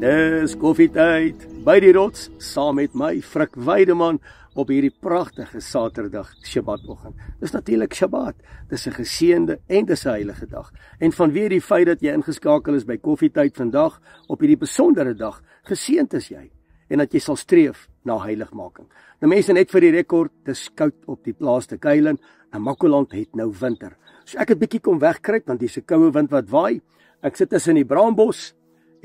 Dis koffietyd by die rots saam met my Frik Weideman op hierdie pragtige Saterdag Shabbatoggend. Dis natuurlik Shabbat. Dis 'n geseënde en dis 'n heilige dag. En vanweer die feit dat jy ingeskakel is by koffietyd vandag op hierdie besondere dag, geseënd is jy en dat jy sal streef na heiligmaking. Nou mense, net vir die rekord, dis koud op die plaas te Kuilen en Makoland het nou winter. So ek het bietjie kom wegkruip want dis 'n koue wind wat waai. Ek sit tussen die braambos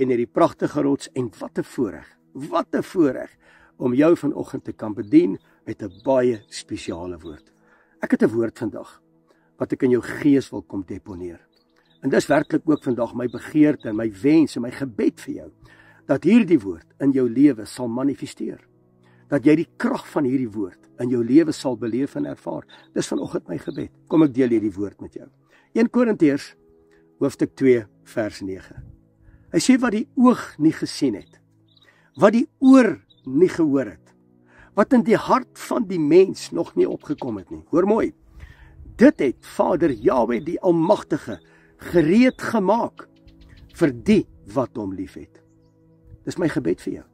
en hierdie pragtige rots en wat 'n voorreg om jou vanoggend te kan bedien met 'n baie spesiale woord. Ek het 'n woord vandag wat ek in jou gees wil kom deponeer. En dis werklik ook vandag my begeerte en my wens en my gebed vir jou, dat hierdie woord in jou lewe sal manifesteer. Dat jy die krag van hierdie woord in jou lewe sal beleef en ervaar. Dis vanoggend my gebed. Kom ek deel hierdie woord met jou. 1 Korintiërs hoofstuk 2 vers 9. Hy sê wat die oog nie gesien het, wat die oor nie gehoor het, wat in die hart van die mens nog nie opgekom het nie. Hoor mooi, dit het Vader Jahweh die Almagtige gereed gemaak vir die wat hom lief het. Dis my gebed vir jou.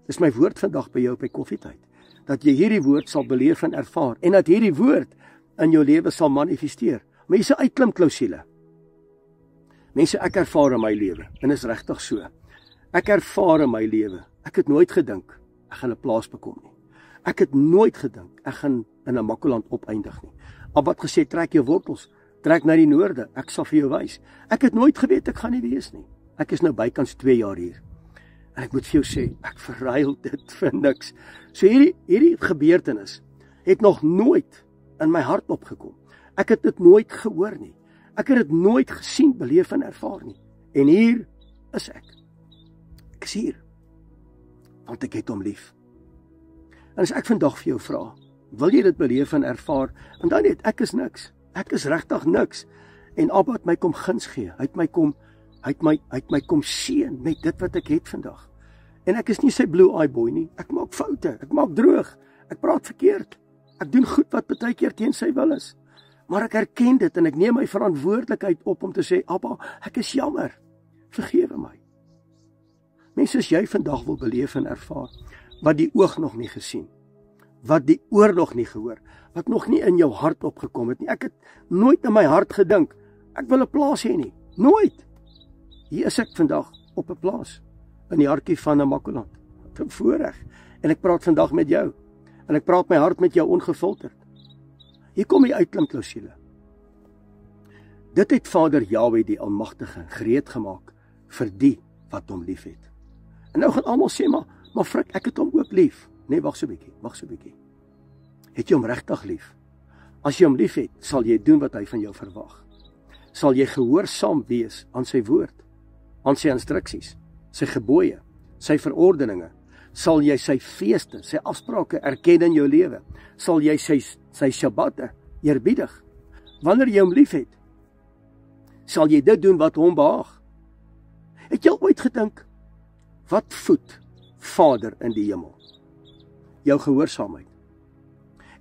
Dis my woord vandag by jou by koffietyd, dat jy hierdie woord sal beleef en ervaar, en dat hierdie woord in jou lewe sal manifesteer. Maar hier's 'n uitklimklausule. Mense, ek ervaar in my lewe, en is regtig so. Ek ervaar in my lewe, ek het nooit gedink, ek gaan 'n plaas bekom nie. Ek het nooit gedink, ek gaan in 'n Makoland opeindig nie. Abba het gesê, trek jou wortels, trek na die noorde, ek sal vir jou wys. Ek het nooit geweet, ek gaan nie wees nie. Ek is nou bykans 2 jaar hier. En ek moet vir jou sê, ek verruil dit vir niks. So hierdie gebeurtenis het nog nooit in my hart opgekom. Ek het dit nooit gehoor nie. Ek het dit nooit gesien, beleef en ervaar nie. En hier is ek. Ek is hier, want ek het hom lief. En as ek vandag vir jou vra, wil jy dit beleef en ervaar? En dan net, ek is niks. Ek is regtig niks. En Abba het my kom guns gee. Hy het my kom seën met dit wat ek het vandag. En ek is nie sy blue eye boy nie. Ek maak foute, ek maak droog, ek praat verkeerd. Ek doen goed wat baie keer teen sy wil is. Maar ek erken dit en ek neem my verantwoordelikheid op om te sê, Abba, ek is jammer, vergewe my. Mense, as jy vandag wil beleef en ervaar, wat die oog nog nie gesien, wat die oor nog nie gehoor, wat nog nie in jou hart opgekom het nie. Ek het nooit in my hart gedink, ek wil 'n plaas hê nie, nooit. Hier is ek vandag op 'n plaas, in die hartjie van 'n Makoland, wat 'n voorreg. En ek praat vandag met jou, en ek praat my hart met jou ongefilterd. Hier kom die uitklimklausule. Dit het Vader Jahweh die Almagtige gereed gemaak vir die wat hom lief het. En nou gaan almal sê, maar Frik, ek het hom ook lief. Nee, wag so 'n bietjie. Het jy hom regtig lief? As jy hom lief het, sal jy doen wat hy van jou verwag. Sal jy gehoorsaam wees aan sy woord, aan sy instruksies, sy gebooie, sy verordeninge? Sal jy sy feeste, sy afsprake erken in jou lewe? Sal jy sy Shabbatte eerbiedig? Wanneer jy hom lief het, sal jy dit doen wat hom behaag? Het jy al ooit gedink, wat voed Vader in die hemel? Jou gehoorsaamheid.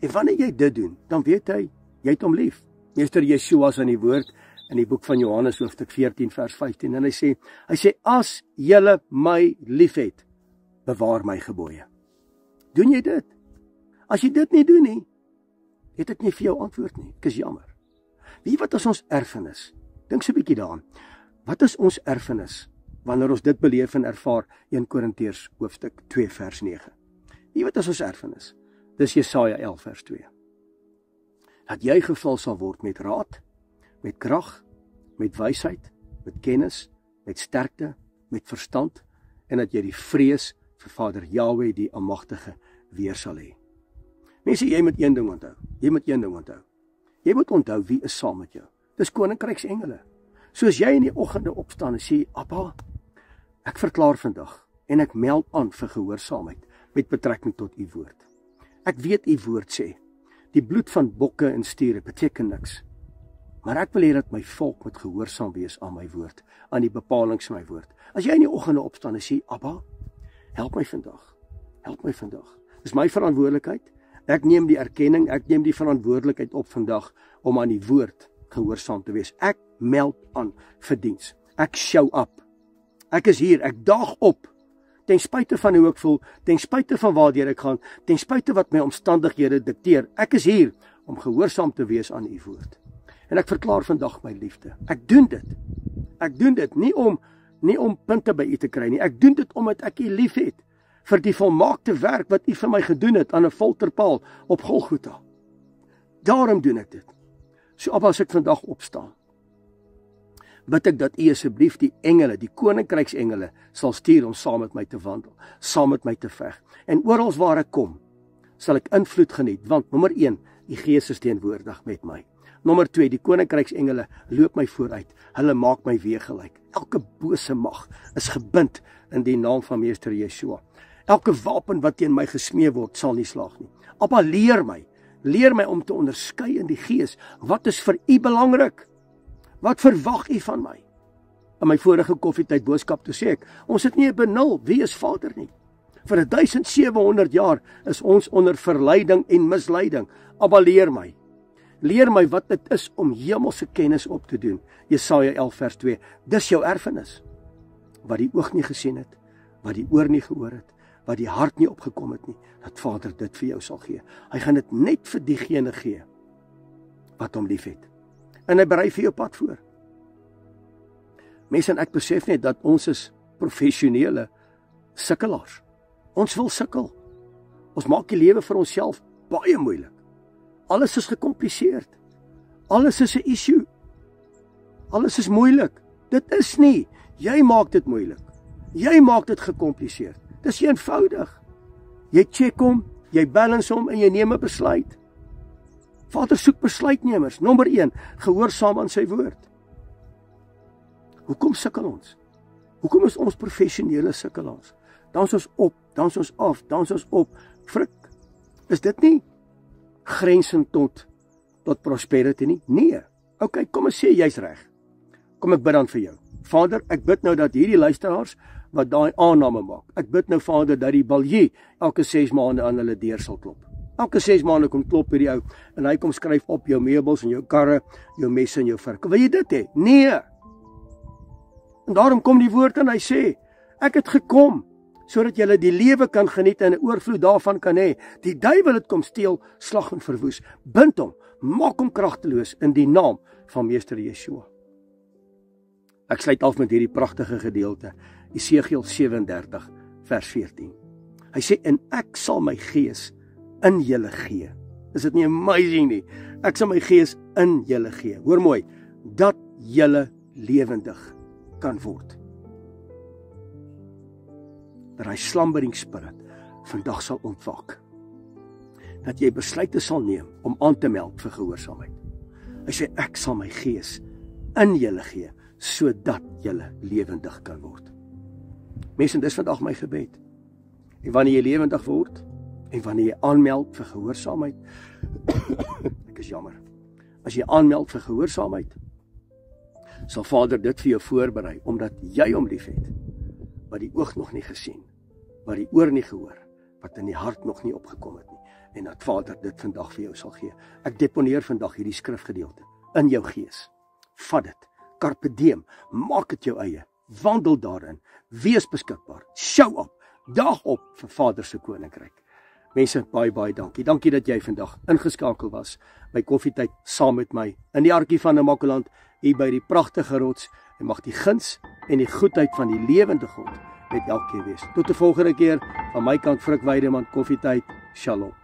En wanneer jy dit doen, dan weet hy, jy het hom lief. Meester Yeshua is in die woord, in die boek van Johannes hoofstuk 14 vers 15, en hy sê, as julle my lief het, bewaar my gebooie. Doen jy dit? As jy dit nie doen nie, het ek nie vir jou antwoord nie. Ek is jammer. Wie wat is ons erfenis? Dink so 'n bietjie daaraan. Wat is ons erfenis wanneer ons dit beleef en ervaar? 1 Korintiërs hoofstuk 2 vers 9. Wie wat is ons erfenis? Dis Jesaja 11 vers 2. Dat jy gevul sal word met raad, met krag, met wysheid, met kennis, met sterkte, met verstand, en dat jy die vrees vir Vader Jahweh die Almagtige weer sal hê. Mense, jy moet een ding onthou. Jy moet onthou wie is saam met jou. Dis koninkryksengele. Soos jy in die oggende opstaan en sê, Abba, ek verklaar vandag en ek meld aan vir gehoorsaamheid met betrekking tot u woord. Ek weet u woord sê, die bloed van bokke en stiere beteken niks. Maar ek wil hê dat my volk moet gehoorsaam wees aan my woord, aan die bepalings van my woord. As jy in die oggende opstaan en sê, Abba, help my vandag. Dis my verantwoordelikheid. Ek neem die erkenning, ek neem die verantwoordelikheid op vandag om aan die woord gehoorsaam te wees. Ek meld aan vir diens. Ek show up. Ek is hier, ek daag op ten spyte van hoe ek voel, ten spyte van waartoe ek gaan, ten spyte wat my omstandighede dikteer. Ek is hier om gehoorsaam te wees aan u woord. En ek verklaar vandag my liefde. Ek doen dit. Ek doen dit nie om punte by u te kry nie. Ek doen dit omdat ek u liefhet vir die volmaakte werk wat u vir my gedoen het aan 'n folterpaal op Golgotha. Daarom doen ek dit. So Abba, as ek vandag opstaan, bid ek dat u asseblief die engele, die koninkryksengele sal stuur om saam met my te wandel, saam met my te veg. En oral waar ek kom, sal ek invloed geniet, want nommer 1, die Gees is teenwoordig met my. Nommer 2, die koninkryksengele loop my vooruit. Hulle maak my weë gelyk. Elke bose mag is gebind in die naam van Meester Yeshua. Elke wapen wat teen my gesmee word, sal nie slaag nie. Abba, leer my om te onderskei in die Gees. Wat is vir u belangrik? Wat verwag u van my? In my vorige koffietyd boodskap toe sê ek, ons het nie 'n benul, wie is Vader nie? Vir 1700 jaar is ons onder verleiding en misleiding. Abba, leer my wat dit is om hemelse kennis op te doen. Jesaja 11 vers 2, dis jou erfenis. Wat die oog nie gesien het, wat die oor nie gehoor het, wat die hart nie opgekom het nie, dat Vader dit vir jou sal gee. Hy gaan dit net vir diegene gee wat hom lief het. En hy berei vir jou pad voor. Mense, en ek besef net dat ons is professionele sukkelaars. Ons wil sukkel. Ons maak die lewe vir onsself baie moeilik. Alles is gekompliseerd. Alles is 'n issue. Alles is moeilik. Dit is nie. Jy maak dit moeilik. Jy maak dit gekompliseerd. Dis eenvoudig. Jy check hom, jy balance hom en jy neem 'n besluit. Vader soek besluitnemers. Nommer 1, gehoorsaam aan sy woord. Hoekom sukkel ons? Hoekom is ons professionele sukkelaars? Dan is ons op, dan is ons af, dan is ons op. Frik. Is dit nie grensend tot prosperity nie? Nee. OK, kom ons sê jy's reg. Kom ek bid dan vir jou. Vader, ek bid nou dat hierdie luisteraars wat daai aanname maak. Ek bid nou Vader dat die balje elke 6 maande aan hulle deur sal klop. Elke 6 maande kom klop hierdie ou en hy kom skryf op jou meubels en jou karre, jou messe en jou varke. Wil jy dit hê? Nee. En daarom kom die woord en hy sê, ek het gekom sodat julle die lewe kan geniet en 'n oorvloed daarvan kan hê. Die duiwel het kom steel, slag en verwoes. Bind hom, maak hom kragteloos in die naam van Meester Yeshua. Ek sluit af met hierdie pragtige gedeelte, Esegiel 37 vers 14. Hy sê, en ek sal my gees in julle gee. Is dit nie amazing nie? Ek sal my gees in julle gee. Hoor mooi, dat julle lewendig kan word. Dat hy slumbering spirit vandag sal ontwaak. Dat jy besluite sal neem om aan te meld vir gehoorsaamheid. Hy sê, ek sal my gees in julle gee, sodat julle lewendig kan word. Mense, dis vandag my gebed. En wanneer jy lewendig word, en wanneer jy aanmeld vir gehoorsaamheid, ek is jammer, as jy aanmeld vir gehoorsaamheid, sal Vader dit vir jou voorberei, omdat jy hom lief het, wat die oog nog nie gesien, wat die oor nie gehoor, wat in die hart nog nie opgekom het nie, en dat Vader dit vandag vir jou sal gee. Ek deponeer vandag hierdie skrifgedeelte in jou gees. Vat dit, carpe diem, maak dit jou eie, wandel daarin, wees beskikbaar, show op, daag op vir Vader se koninkryk. Mense, baie dankie. Dankie dat jy vandag ingeskakel was by Koffietyd saam met my in die Arkie van Namakoland, hier by die pragtige rots, en mag die guns en die goedheid van die lewende God met elkeen wees. Tot die volgende keer, van my kant Frik Weideman, Koffietyd, Shalom.